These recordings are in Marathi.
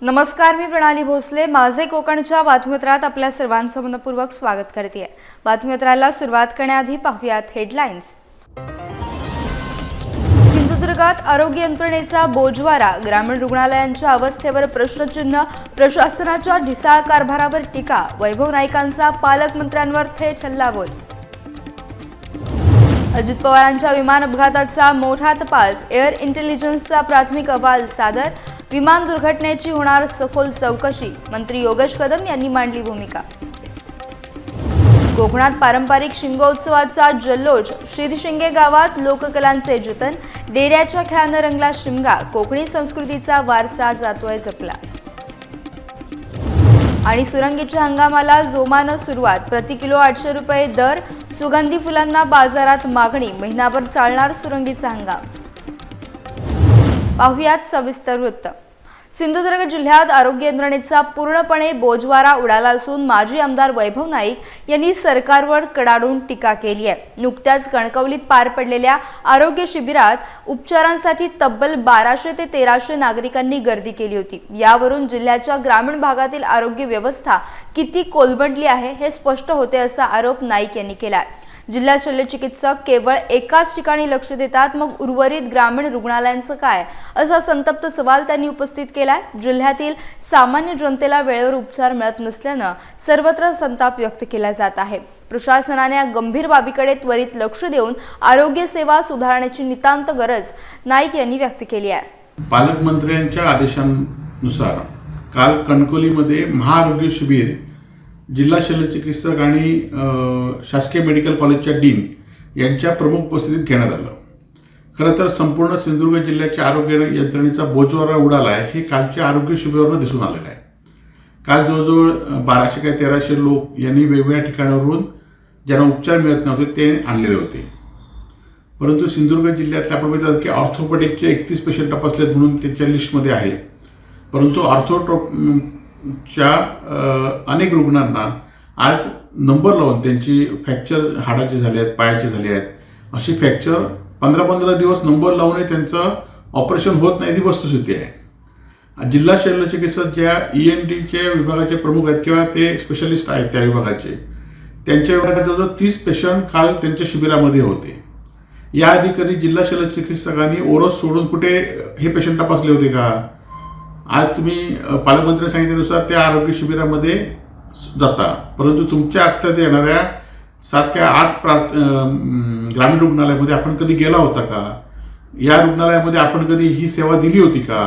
नमस्कार, मी प्रणाली भोसले. माझे कोकणच्या बातमीपत्रात आपल्या सर्वांचं मनपूर्वक स्वागत करते. बातमीपत्राला सुरुवात करण्याआधी पाहूयात हेडलाईन्स. सिंधुदुर्गात आरोग्य यंत्रणेचा बोजवारा, ग्रामीण रुग्णालयांच्या अवस्थेवर प्रश्नचिन्ह, प्रशासनाच्या ढिसाळ कारभारावर टीका, वैभव नाईकांचा पालकमंत्र्यांवर थेट हल्लाबोल. अजित पवारांच्या विमान अपघाताचा मोठा तपास, एअर इंटेलिजन्सचा प्राथमिक अहवाल सादर, विमान दुर्घटनेची होणार सखोल चौकशी, मंत्री योगेश कदम यांनी मांडली भूमिका. कोकणात पारंपरिक शिमगोत्सवाचा जल्लोष, शिरशिंगे गावात लोककलांचे जतन, डेऱ्याच्या खेळानं रंगला शिमगा, कोकणी संस्कृतीचा वारसा जातोय जपला. आणि सुरंगीच्या हंगामाला जोमानं सुरुवात, प्रति किलो 800 रुपये दर, सुगंधी फुलांना बाजारात मागणी, महिनाभर चालणार सुरंगीचा हंगाम. पाहुयात सविस्तर वृत्त. सिंधुदुर्ग जिल्ह्यात आरोग्य यंत्रणेचा पूर्णपणे बोजवारा उडाला असून माजी आमदार वैभव नाईक यांनी सरकारवर कडाडून टीका केली आहे. नुकत्याच कणकवलीत पार पडलेल्या आरोग्य शिबिरात उपचारांसाठी तब्बल 1200 ते 1300 नागरिकांनी गर्दी केली होती. यावरून जिल्ह्याच्या ग्रामीण भागातील आरोग्य व्यवस्था किती कोलमडली आहे हे स्पष्ट होते असा आरोप नाईक यांनी केला. जिल्हा शल्यचिकित्सक केवळ एकाच ठिकाणी लक्ष देतात, मग उर्वरित ग्रामीण रुग्णालयांचं काय, असा संतप्त सवाल त्यांनी उपस्थित केलाय. जिल्ह्यातील सामान्य जनतेला वेळेवर उपचार मिळत नसल्यानं सर्वत्र संताप व्यक्त केला जात आहे. प्रशासनाने या गंभीर बाबीकडे त्वरित लक्ष देऊन आरोग्य सेवा सुधारण्याची नितांत गरज नाईक यांनी व्यक्त केली आहे. पालकमंत्र्यांच्या आदेशानुसार काल कणकवलीमध्ये महाआरोग्य शिबिर जिल्हा शल्यचिकित्सक आणि शासकीय मेडिकल कॉलेजच्या डीन यांच्या प्रमुख उपस्थितीत घेण्यात आलं. खरं तर संपूर्ण सिंधुदुर्ग जिल्ह्याच्या आरोग्य यंत्रणेचा बोजवारा उडाला आहे हे कालच्या आरोग्य शिबिरावरून दिसून आलेलं आहे. काल जवळजवळ 1200 काय 1300 लोक यांनी वेगवेगळ्या ठिकाणावरून ज्यांना उपचार मिळत नव्हते ते आणलेले होते. परंतु सिंधुदुर्ग जिल्ह्यातले आपण बघितलं की ऑर्थोपेडिकचे 31 पेशंट तपासलेत म्हणून त्यांच्या लिस्टमध्ये आहे. परंतु च्या अनेक रुग्णांना आज नंबर लावून त्यांची फ्रॅक्चर हाडाचे झाले आहेत, पायाचे झाले आहेत, अशी फ्रॅक्चर 15-15 दिवस नंबर लावूनही त्यांचं ऑपरेशन होत नाही, ती वस्तुस्थिती आहे. जिल्हा शल्यचिकित्सक ज्या ENTच्या विभागाचे प्रमुख आहेत किंवा ते स्पेशलिस्ट आहेत त्या विभागाचे, त्यांच्या विभागात जवळजवळ 30 पेशंट काल त्यांच्या शिबिरामध्ये होते. याआधी कधी जिल्हा शल्यचिकित्सकांनी ओरस सोडून कुठे हे पेशंट तपासले होते का? आज तुम्ही पालकमंत्र्यांनी सांगितल्यानुसार त्या आरोग्य शिबिरामध्ये जाता, परंतु तुमच्या अखत्यात येणाऱ्या 7 किंवा 8 ग्रामीण रुग्णालयामध्ये आपण कधी गेला होता का? या रुग्णालयामध्ये आपण कधी ही सेवा दिली होती का?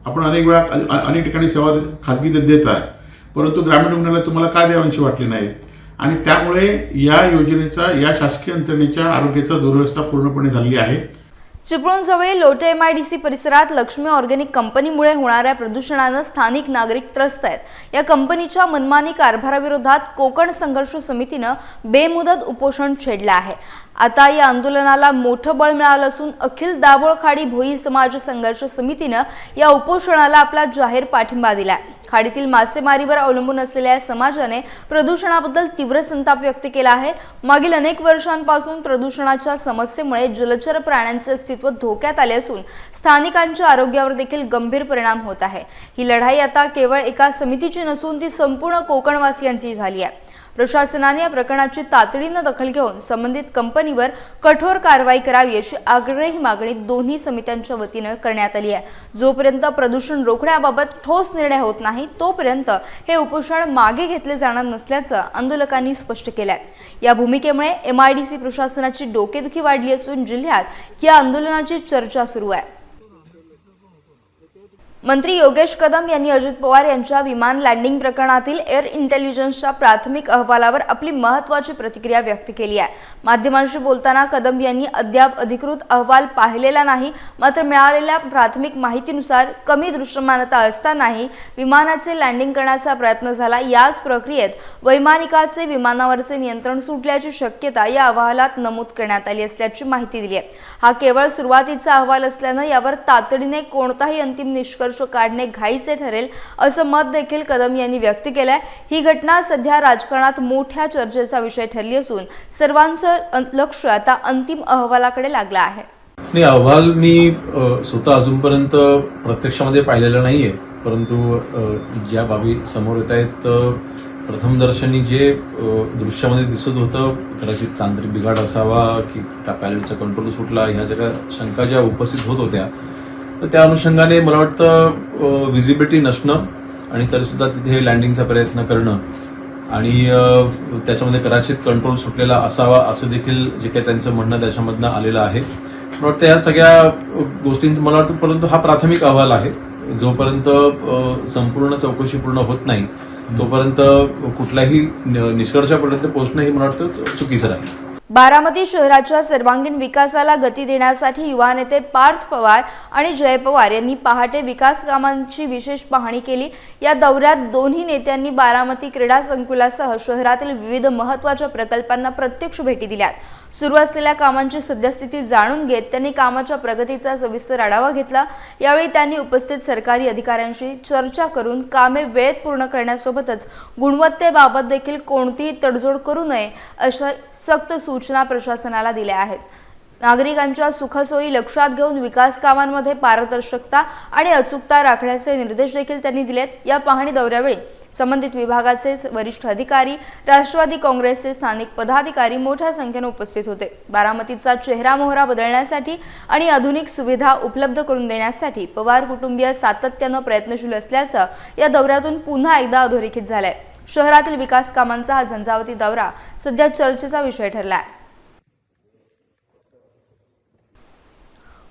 आपण अनेक वेळा अनेक ठिकाणी सेवा खाजगी देत आहे, परंतु ग्रामीण रुग्णालय तुम्हाला का द्यावीशी वाटली नाही? आणि त्यामुळे या योजनेचा, या शासकीय यंत्रणेच्या आरोग्याचा दुरवस्था पूर्णपणे झालेली आहे. चिपळूणजवळील लोटे MIDC परिसरात लक्ष्मी ऑर्गॅनिक कंपनीमुळे होणाऱ्या प्रदूषणानं स्थानिक नागरिक त्रस्त आहेत. या कंपनीच्या मनमानी कारभाराविरोधात कोकण संघर्ष समितीनं बेमुदत उपोषण छेडलं आहे. आता या आंदोलनाला मोठं बळ मिळालं असून अखिल दाभोळखाडी भोई समाज संघर्ष समितीनं या उपोषणाला आपला जाहीर पाठिंबा दिलाय. खाडीतील मासेमारीवर अवलंबून असलेल्या समाजाने प्रदूषणाबद्दल तीव्र संताप व्यक्त केला आहे. मागील अनेक वर्षांपासून प्रदूषणाच्या समस्येमुळे जलचर प्राण्यांचे अस्तित्व धोक्यात आले असून स्थानिकांच्या आरोग्यावर देखील गंभीर परिणाम होत आहे. ही लढाई आता केवळ एका समितीची नसून ती संपूर्ण कोकणवासियांची झाली आहे. प्रशासनाने या प्रकरणाची तातडीनं दखल घेऊन संबंधित कंपनीवर कठोर कारवाई करावी अशी आग्रही मागणी दोन्ही समित्यांच्या वतीनं करण्यात आली आहे. जोपर्यंत प्रदूषण रोखण्याबाबत ठोस निर्णय होत नाही तोपर्यंत हे उपोषण मागे घेतले जाणार नसल्याचं आंदोलकांनी स्पष्ट केलंय. या भूमिकेमुळे MIDC प्रशासनाची डोकेदुखी वाढली असून जिल्ह्यात या आंदोलनाची चर्चा सुरू आहे. मंत्री योगेश कदम यांनी अजित पवार यांच्या विमान लँडिंग प्रकरणातील एअर इंटेलिजन्सच्या प्राथमिक अहवालावर आपली महत्त्वाची प्रतिक्रिया व्यक्त केली आहे. माध्यमांशी बोलताना कदम यांनी अद्याप अधिकृत अहवाल पाहिलेला नाही, मात्र मिळालेल्या प्राथमिक माहितीनुसार कमी दृश्यमानता असतानाही विमानाचे लँडिंग करण्याचा प्रयत्न झाला. याच प्रक्रियेत वैमानिकाचे विमानावरचे नियंत्रण सुटल्याची शक्यता या अहवालात नमूद करण्यात आली असल्याची माहिती दिली आहे. हा केवळ सुरुवातीचा अहवाल असल्यानं यावर तातडीने कोणताही अंतिम निष्कर्ष काढणे घाईचे ठरेल असं मत देखील कदम यांनी व्यक्त केलंय. ही घटना सध्या राजकारणात मोठ्या चर्चेचा विषय ठरली असून सर्वांचं लक्ष आता अंतिम अहवालाकडे लागलं आहे. अहवाल मी स्वतः अजूनपर्यंत प्रत्यक्षामध्ये पाहिलेला नाहीये, परंतु ज्या बाबी समोर येत आहेत प्रथमदर्शनी जे दृश्यामध्ये दिसत होतं कदाचित तांत्रिक बिघाड असावा की पॅलेटचा कंट्रोल सुटला ह्या सगळ्या शंका ज्या उपस्थित होत होत्या तर त्या अनुषंगाने मला वाटतं व्हिजिबिलिटी नसणं आणि तरीसुद्धा तिथे लँडिंगचा प्रयत्न करणं आणि त्याच्यामध्ये कदाचित कंट्रोल सुटलेला असावा असं देखील जे काही त्यांचं म्हणणं त्याच्यामधनं आलेलं आहे. मला वाटतं या सगळ्या गोष्टींचं मला वाटतं परंतु हा प्राथमिक अहवाल आहे. जोपर्यंत संपूर्ण चौकशी पूर्ण होत नाही तोपर्यंत कुठल्याही निष्कर्षापर्यंत पोहोचणं हे मला वाटतं चुकीचं राहील. बारामती शहराच्या सर्वांगीण विकासाला गती देण्यासाठी युवा नेते पार्थ पवार आणि जय पवार यांनी पहाटे विकास कामांची विशेष पाहणी केली. या दौऱ्यात दोन्ही नेत्यांनी बारामती क्रीडा संकुलासह शहरातील विविध महत्त्वाच्या प्रकल्पांना प्रत्यक्ष भेटी दिल्यात. सुरू असलेल्या कामांची सद्यस्थिती जाणून घेत त्यांनी कामाच्या प्रगतीचा सविस्तर आढावा घेतला. यावेळी त्यांनी उपस्थित सरकारी अधिकाऱ्यांशी चर्चा करून कामे वेळेत पूर्ण करण्यासोबतच गुणवत्तेबाबत देखील कोणतीही तडजोड करू नये अशा सक्त सूचना प्रशासनाला दिल्या आहेत. नागरिकांच्या सुखसोयी लक्षात घेऊन विकास कामांमध्ये पारदर्शकता आणि अचूकता राखण्याचे निर्देश देखील त्यांनी दिलेत. या पाहणी दौऱ्यावेळी संबंधित विभागाचे वरिष्ठ अधिकारी, राष्ट्रवादी काँग्रेसचे स्थानिक पदाधिकारी मोठ्या संख्येने उपस्थित होते. बारामतीचा चेहरामोहरा बदलण्यासाठी आणि आधुनिक सुविधा उपलब्ध करून देण्यासाठी पवार कुटुंबीय सातत्याने प्रयत्नशील असल्याचं या दौऱ्यातून पुन्हा एकदा अधोरेखित झालंय. शहरातील विकास कामांचा हा झंझावती दौरा सध्या चर्चेचा विषय ठरला आहे.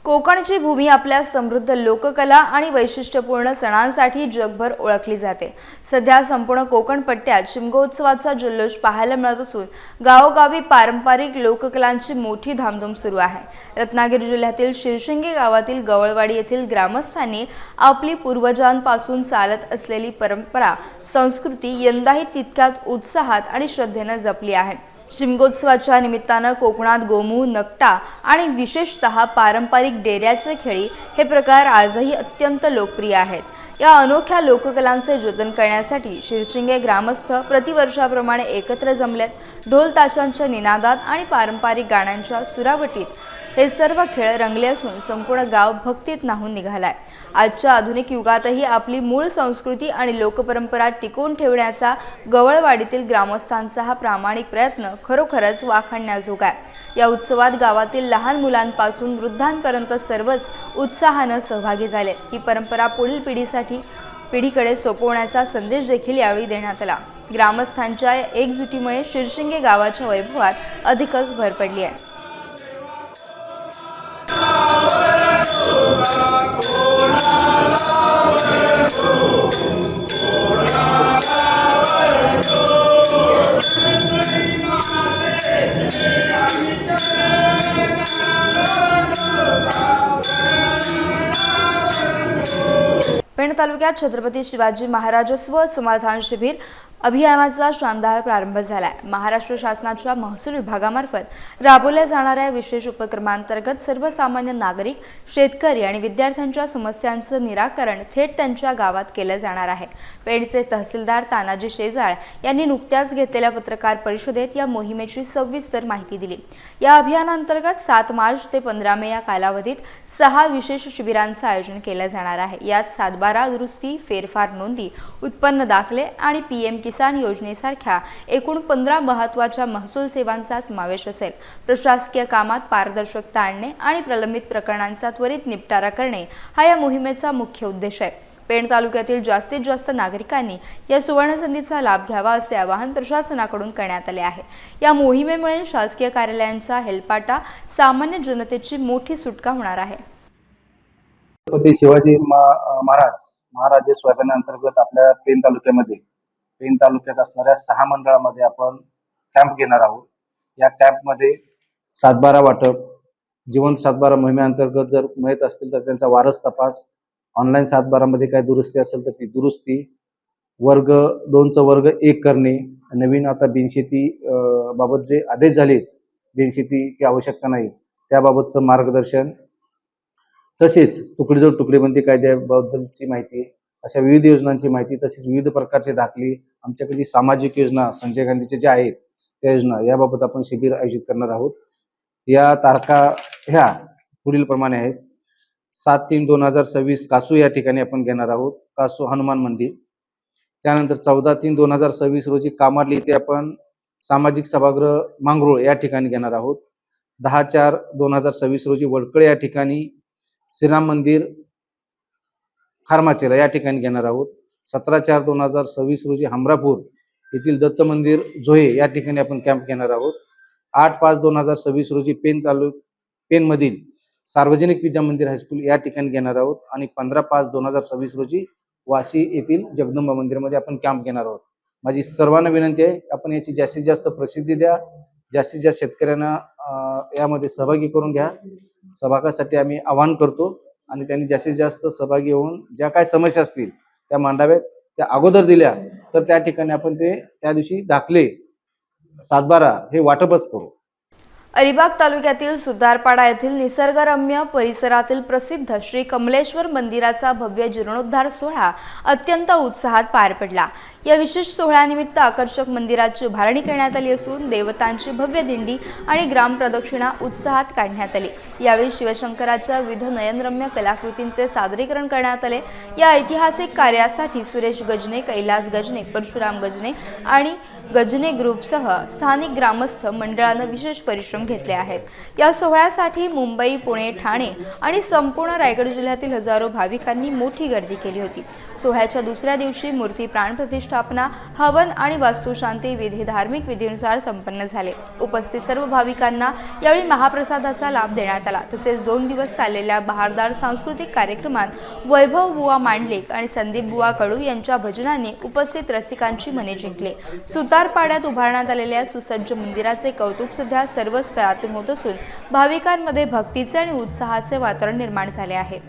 कोकणची भूमी आपल्या समृद्ध लोककला आणि वैशिष्ट्यपूर्ण सणांसाठी जगभर ओळखली जाते. सध्या संपूर्ण कोकण पट्ट्यात शिमगोत्सवाचा जल्लोष पाहायला मिळत असून गावोगावी पारंपरिक लोककलांची मोठी धामधूम सुरू आहे. रत्नागिरी जिल्ह्यातील शिरशिंगे गावातील गवळवाडी येथील ग्रामस्थांनी आपली पूर्वजांपासून चालत असलेली परंपरा, संस्कृती यंदाही तितक्याच उत्साहात आणि श्रद्धेने जपली आहे. शिमगोत्सवाच्या निमित्तानं कोकणात गोमू, नकटा आणि विशेषतः पारंपरिक डेऱ्याचे खेळी हे प्रकार आजही अत्यंत लोकप्रिय आहेत. या अनोख्या लोककलांचे जतन करण्यासाठी शिरशिंगे ग्रामस्थ प्रतिवर्षाप्रमाणे एकत्र जमलेत. ढोल ताशांच्या निनादात आणि पारंपरिक गाण्यांच्या सुरावटीत हे सर्व खेळ रंगले असून संपूर्ण गाव भक्तीत न्हाऊन निघालाय. आजच्या आधुनिक युगातही आपली मूळ संस्कृती आणि लोकपरंपरा टिकवून ठेवण्याचा गवळवाडीतील ग्रामस्थांचा हा प्रामाणिक प्रयत्न खरोखरच वाखाणण्याजोगा आहे. या उत्सवात गावातील लहान मुलांपासून वृद्धांपर्यंत सर्वच उत्साहानं सहभागी झाले. ही परंपरा पुढील पिढीकडे सोपवण्याचा संदेश देखील यावेळी देण्यात आला. ग्रामस्थांच्या एकजुटीमुळे शिरशिंगे गावाच्या वैभवात अधिकच भर पडली आहे. पेण तालुक्यात छत्रपती शिवाजी महाराज समाधान शिबिर अभियानाचा शानदार प्रारंभ झालाय. महाराष्ट्र शासनाच्या महसूल विभागामार्फत राबवल्या जाणाऱ्या विशेष उपक्रमांतर्गत सर्वसामान्य नागरिक, शेतकरी आणि विद्यार्थ्यांच्या समस्यांचं निराकरण थेट त्यांच्या गावात केलं जाणार आहे. पेणचे तहसीलदार तानाजी शेजाळ यांनी नुकत्याच घेतलेल्या पत्रकार परिषदेत या मोहिमेची सविस्तर माहिती दिली. या अभियानांतर्गत 7 मार्च ते 15 मे या कालावधीत 6 विशेष शिबिरांचं आयोजन केलं जाणार आहे. यात सातबारा दुरुस्ती, फेरफार नोंदी, उत्पन्न दाखले आणि PM किसान योजनेसारख्या एकूण 15 महत्त्वाच्या महसूल सेवांचा समावेश असेल. प्रशासकीय कामात पारदर्शकता आणणे आणि प्रलंबित प्रकरणांचा त्वरित निपटारा करणे हा या मोहिमेचा मुख्य उद्देश आहे. पेण तालुक्यातील जास्तीत जास्त नागरिकांनी या सुवर्णसंधीचा लाभ घ्यावा असे आवाहन प्रशासनाकडून करण्यात आले आहे. या मोहिमेमुळे शासकीय कार्यालयांचा हेलपाटा, सामान्य जनतेची मोठी सुटका होणार आहे. छत्रपती शिवाजी महाराज अभियानांतर्गत आपल्या पेण तालुक्यात असणाऱ्या 6 मंडळामध्ये आपण कॅम्प घेणार आहोत. या कॅम्पमध्ये सातबारा वाटप, जिवंत सातबारा मोहिमेअंतर्गत जर मिळत असतील तर त्यांचा वारस तपास, ऑनलाईन सातबारामध्ये काय दुरुस्ती असेल तर ती दुरुस्ती, वर्ग 2चा वर्ग 1 करणे, नवीन आता बिनशेती बाबत जे आदेश झाले, बिनशेतीची आवश्यकता नाही त्याबाबतचं मार्गदर्शन, तसेच तुकडीजोड तुकडीबंदी कायद्याबद्दलची माहिती, अशा विविध योजनांची माहिती, तसेच विविध प्रकारचे दाखले, आमच्याकडे सामाजिक योजना संजय गांधीचे जे आहेत त्या योजना याबाबत आपण शिबिर आयोजित करणार आहोत. या तारखा ह्या पुढील प्रमाणे आहेत. 7/3/2026 कासू या ठिकाणी आपण घेणार आहोत, कासू हनुमान मंदिर. त्यानंतर 14/3/2026 रोजी कामार्ली येथे आपण सामाजिक सभागृह मांगरोळ या ठिकाणी घेणार आहोत. 10/4/2026 रोजी वडकळे या ठिकाणी श्रीराम मंदिर खारमाचेला या ठिकाणी घेणार आहोत. 17/4/2026 रोजी हमरापूर येथील दत्त मंदिर झोये या ठिकाणी आपण कॅम्प घेणार आहोत. 8/5/2026 रोजी पेनमधील सार्वजनिक विद्या मंदिर हायस्कूल या ठिकाणी घेणार आहोत आणि 15/5/2026 रोजी वाशी येथील जगदंबा मंदिरामध्ये आपण कॅम्प घेणार आहोत. माझी सर्वांना विनंती आहे, आपण याची जास्तीत जास्त प्रसिद्धी द्या, जास्तीत जास्त शेतकऱ्यांना यामध्ये सहभागी करून घ्या. सहभागासाठी आम्ही आवाहन करतो आणि त्यांनी जास्तीत जास्त सहभागी होऊन ज्या काय समस्या असतील त्या मांडाव्यात. त्या अगोदर दिल्या तर त्या ठिकाणी आपण ते त्या दिवशी दाखले 7/12 हे वाटपच करू. अलिबाग तालुक्यातील सुतारपाडा येथील निसर्गरम्य परिसरातील प्रसिद्ध श्री कमलेश्वर मंदिराचा भव्य जीर्णोद्धार सोहळा अत्यंत उत्साहात पार पडला. या विशेष सोहळ्यानिमित्त आकर्षक मंदिराची उभारणी करण्यात आली असून देवतांची भव्य दिंडी आणि ग्रामप्रदक्षिणा उत्साहात काढण्यात आली. यावेळी शिवशंकराच्या विविध नयनरम्य कलाकृतींचे सादरीकरण करण्यात आले. या ऐतिहासिक कार्यासाठी सुरेश गजने, कैलास गजने, परशुराम गजने आणि गजने ग्रुपसह स्थानिक ग्रामस्थ मंडळानं विशेष परिश्रम घेतले आहेत. या सोहळ्यासाठी मुंबई, पुणे, ठाणे आणि संपूर्ण रायगड जिल्ह्यातील हजारो भाविकांनी मोठी गर्दी केली होती. सोहळ्याच्या दुसऱ्या दिवशी मूर्ती प्राणप्रतिष्ठापना, हवन आणि वास्तुशांती विधी धार्मिक विधीनुसार संपन्न झाले. उपस्थित सर्व भाविकांना यावेळी महाप्रसादाचा लाभ देण्यात आला. तसेच 2 दिवस चाललेल्या बहारदार सांस्कृतिक कार्यक्रमात वैभव बुवा मांडलिक आणि संदीप बुवा कडू यांच्या भजनांनी उपस्थित रसिकांची मने जिंकले. सुतारपाड्यात उभारण्यात आलेल्या सुसज्ज मंदिराचे कौतुक सध्या सर्व स्तरातून होत असून भाविकांमध्ये भक्तीचे आणि उत्साहाचे वातावरण निर्माण झाले आहे.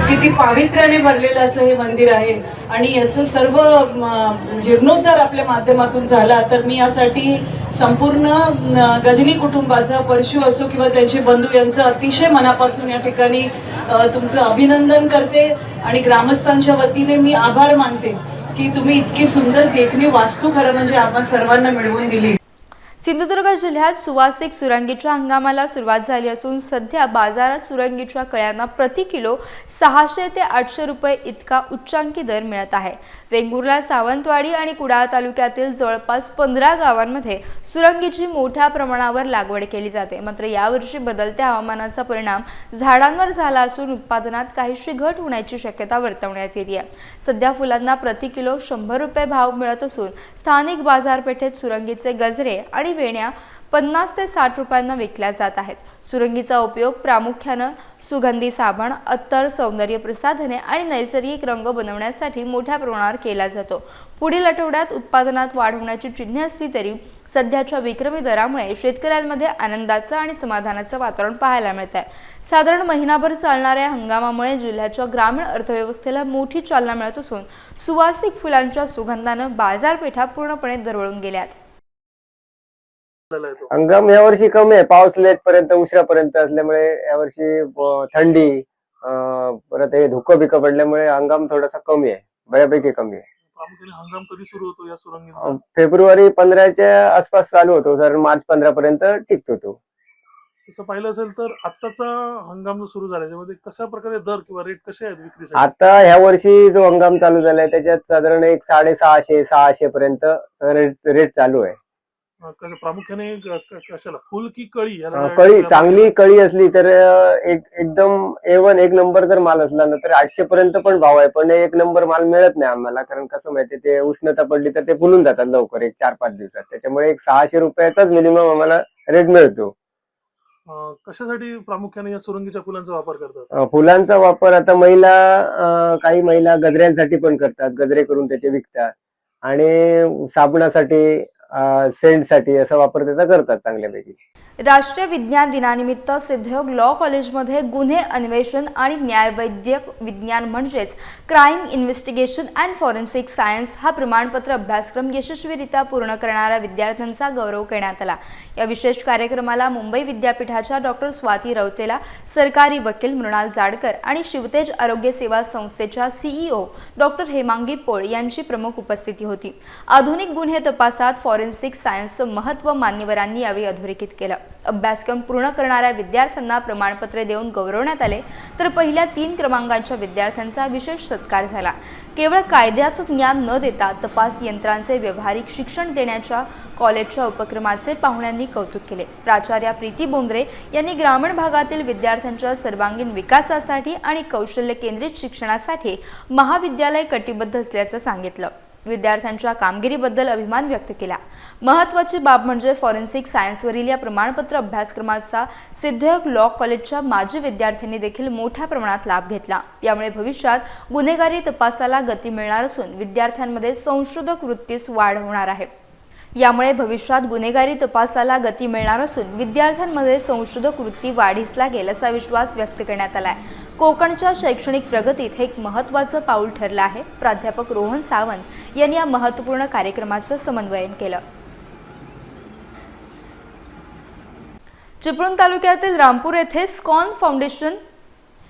किती पावित्र्याने भरलेलं असं हे मंदिर आहे आणि याचं सर्व जीर्णोद्धार आपल्या माध्यमातून झाला. तर मी यासाठी संपूर्ण गजनी कुटुंबाचा, परशु असो किंवा त्यांचे बंधू यांचं अतिशय मनापासून या ठिकाणी तुमचं अभिनंदन करते आणि ग्रामस्थांच्या वतीने मी आभार मानते की तुम्ही इतकी सुंदर देखणी वास्तू खरं म्हणजे आम्हा सर्वांना मिळवून दिली. सिंधुदुर्ग जिल्ह्यात सुवासिक सुरंगीच्या हंगामाला सुरुवात झाली असून सध्या बाजारात सुरंगीच्या कळ्यांना प्रति किलो 600 ते 800 रुपये इतका उच्चांकी दर मिळत आहे. वेंगुर्ला, सावंतवाडी आणि कुडाळ तालुक्यातील जवळपास 15 गावांमध्ये सुरंगीची मोठ्या प्रमाणावर लागवड केली जाते. मात्र यावर्षी बदलत्या हवामानाचा परिणाम झाडांवर झाला असून उत्पादनात काहीशी घट होण्याची शक्यता वर्तवण्यात येते आहे. सध्या फुलांना प्रति किलो 100 रुपये भाव मिळत असून स्थानिक बाजारपेठेत सुरंगीचे गजरे आणि वेण्या 50 ते 60 रुपयांना विकल्या जात आहेत. सुरंगीचा उपयोग प्रामुख्याने सुगंधी साबण, अत्तर, सौंदर्य प्रसाधने आणि नैसर्गिक रंग बनवण्यासाठी मोठ्या प्रमाणावर केला जातो. पुढील आठवड्यात उत्पादनात वाढ होण्याची चिन्हे असली तरी सध्याच्या विक्रमी दरामुळे शेतकऱ्यांमध्ये आनंदाचं आणि समाधानाचं वातावरण पाहायला मिळत आहे. साधारण महिनाभर चालणाऱ्या हंगामामुळे जिल्ह्याच्या ग्रामीण अर्थव्यवस्थेला मोठी चालना मिळत असून सुवासिक फुलांच्या सुगंधानं बाजारपेठा पूर्णपणे दरवळून गेल्यात. हंगाम यावर्षी कमी आहे. पाऊस लेट पर्यंत उशिरापर्यंत असल्यामुळे यावर्षी थंडी परत हे धुकं बिकं पडल्यामुळे हंगाम थोडासा कमी आहे, बऱ्यापैकी कमी आहे. हंगाम कधी सुरू होतो या सुरंगीचा? फेब्रुवारी 15च्या आसपास चालू होतो, तर मार्च 15 पर्यंत टिकतो तो. तसं पाहिलं असेल तर आत्ताचा हंगाम जो सुरू झाला त्यामध्ये कशा प्रकारे दर किंवा रेट कसे आहेत विक्रीसाठी? आता ह्या वर्षी जो हंगाम चालू झालाय त्याच्यात साधारण एक 650-600 पर्यंत रेट चालू आहे. प्रामुख्याने कशाला, फुल की कळी? कळी, चांगली कळी असली तर एकदम A1 एक नंबर जर माल असला ना तर 800 पर्यंत पण भाव आहे. पण 1 नंबर माल मिळत नाही आम्हाला, कारण कसं माहितीये ते उष्णता पडली तर ते फुलून जातात लवकर, एक 4-5 दिवसात. त्याच्यामुळे एक 600 रुपयाचाच मिनिमम आम्हाला रेट मिळतो. कशासाठी प्रामुख्याने या सुरंगीच्या फुलांचा वापर करतात? फुलांचा वापर आता काही महिला गजऱ्यांसाठी पण करतात, गजरे करून त्याचे विकतात आणि साबणासाठी सेंटसाठी असा वापर त्याचा करतात चांगल्यापैकी. राष्ट्रीय विज्ञान दिनानिमित्त सिद्धयोग लॉ कॉलेजमध्ये गुन्हे अन्वेषण आणि न्यायवैद्यक विज्ञान म्हणजेच crime investigation and forensic science हा प्रमाणपत्र अभ्यासक्रम यशस्वीरित्या पूर्ण करणाऱ्या विद्यार्थ्यांचा गौरव करण्यात आला. या विशेष कार्यक्रमाला मुंबई विद्यापीठाच्या डॉक्टर स्वाती रौतेला, सरकारी वकील मृणाल जाडकर आणि शिवतेज आरोग्य सेवा संस्थेच्या सीईओ डॉक्टर हेमांगी पोळ यांची प्रमुख उपस्थिती होती. आधुनिक गुन्हे तपासात फॉरेन्सिक सायन्सचं महत्त्व मान्यवरांनी यावेळी अधोरेखित केलं. अभ्यासक्रम पूर्ण करणाऱ्या विद्यार्थ्यांना प्रमाणपत्रे देऊन गौरवण्यात आले, तर पहिल्या 3 क्रमांकाच्या विद्यार्थ्यांचा विशेष सत्कार झाला. केवळ कायद्याचं ज्ञान न देता तपास यंत्रांचे व्यावहारिक शिक्षण देण्याच्या कॉलेजच्या उपक्रमाचे पाहुण्यांनी कौतुक केले. प्राचार्या प्रीती बोंद्रे यांनी ग्रामीण भागातील विद्यार्थ्यांच्या सर्वांगीण विकासासाठी आणि कौशल्य केंद्रित शिक्षणासाठी महाविद्यालय कटिबद्ध असल्याचं सांगितलं. विद्यार्थ्यांच्या कामगिरीबद्दल अभिमान व्यक्त केला. महत्त्वाची बाब म्हणजे फॉरेन्सिक सायन्सवरील या प्रमाणपत्र अभ्यासक्रमाचा सिद्धयोग लॉ कॉलेजच्या माजी विद्यार्थ्यांनी देखील मोठ्या प्रमाणात लाभ घेतला. यामुळे भविष्यात गुन्हेगारी तपासाला गती मिळणार असून विद्यार्थ्यांमध्ये संशोधक वृत्तीस वाढ होणार आहे. संशोधक वृत्ती वाढीस लागेल असा विश्वास व्यक्त करण्यात आलाय. कोकणच्या शैक्षणिक प्रगतीत हे एक महत्त्वाचं पाऊल ठरलं आहे. प्राध्यापक रोहन सावंत यांनी या महत्त्वपूर्ण कार्यक्रमाचं समन्वयन केलं. चिपळूण तालुक्यातील रामपूर येथे स्कॉन फाउंडेशन,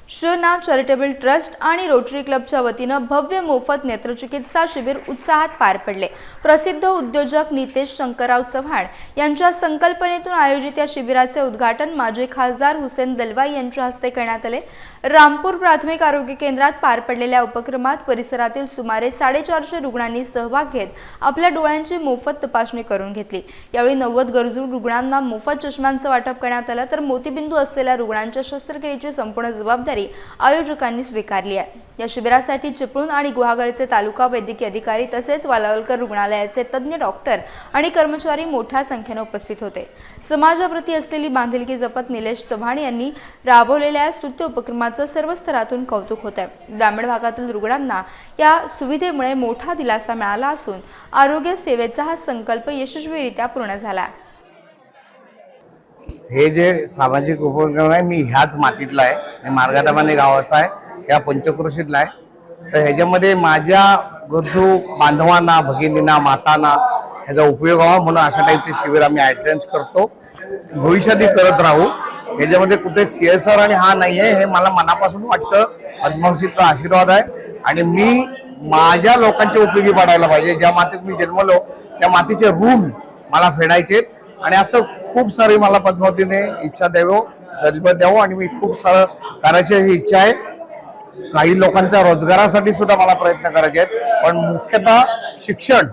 श्रीनाथ चॅरिटेबल ट्रस्ट आणि रोटरी क्लबच्या वतीनं भव्य मोफत नेत्रचिकित्सा शिबिर उत्साहात पार पडले. प्रसिद्ध उद्योजक नितेश शंकरराव चव्हाण यांच्या संकल्पनेतून आयोजित या शिबिराचे उद्घाटन माजी खासदार हुसेन दलवाई यांच्या हस्ते करण्यात आले. रामपूर प्राथमिक आरोग्य केंद्रात पार पडलेल्या उपक्रमात परिसरातील सुमारे 450 रुग्णांनी सहभाग घेत आपल्या डोळ्यांची मोफत तपासणी करून घेतली. यावेळी 90 गरजू रुग्णांना मोफत चष्म्यांचं वाटप करण्यात आलं, तर मोतीबिंदू असलेल्या रुग्णांच्या शस्त्रक्रियेची संपूर्ण जबाबदारी आयोजकांनी स्वीकारली आहे. या शिबिरासाठी चिपळूण आणि गुहागरचे तालुका वैद्यकीय अधिकारी तसेच वालावलकर रुग्णालयाचे तज्ज्ञ डॉक्टर आणि कर्मचारी मोठ्या संख्येने उपस्थित होते. समाजाप्रती असलेली बांधिलकी जपत निलेश चव्हाण यांनी राबवलेल्या स्तुत्य उपक्रमाचं सर्व स्तरातून कौतुक होत आहे. ग्रामीण भागातील रुग्णांना या सुविधेमुळे मोठा दिलासा मिळाला असून आरोग्य सेवेचा हा संकल्प यशस्वीरित्या पूर्ण झाला. हे जे सामाजिक उपक्रम आहे, मी ह्याच मातीतला आहे, मी मार्गादामाने गावाचा आहे, या पंचक्रोशीतला आहे. तर ह्याच्यामध्ये माझ्या गरजू बांधवांना, भगिनींना, मातांना ह्याचा उपयोग व्हावा म्हणून अशा टाईपचे शिबिर आम्ही अटेंड करतो. भविष्यातही करत राहू. ह्याच्यामध्ये कुठे CSR आणि हा नाही आहे, हे मला मनापासून वाटतं. पद्मश्रीचा आशीर्वाद आहे आणि मी माझ्या लोकांच्या उपयोगी पडायला पाहिजे. ज्या मातीत मी जन्मलो त्या मातीचे ऋण मला फेडायचे आणि असं खूप सारी मला पद्मावतीने इच्छा द्यावं आणि मी खूप सारं करायची ही इच्छा आहे. काही लोकांच्या रोजगारासाठी सुद्धा मला प्रयत्न करायचे आहेत, पण मुख्यतः शिक्षण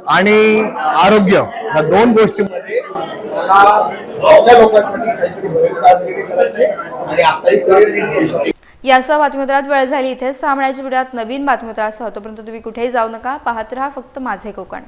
आणि आरोग्य या 2 गोष्टींमध्ये मला आपल्या लोकांसाठी काहीतरी भरीव करायचे आणि आताही करेल. यासह बातमीपत्रात वेळ झाली. इथेच थांबण्याच्या व्हिडिओत नवीन बातमीपत्रासह होतो, परंतु तुम्ही कुठेही जाऊ नका. पाहत रहा फक्त माझे कोकण.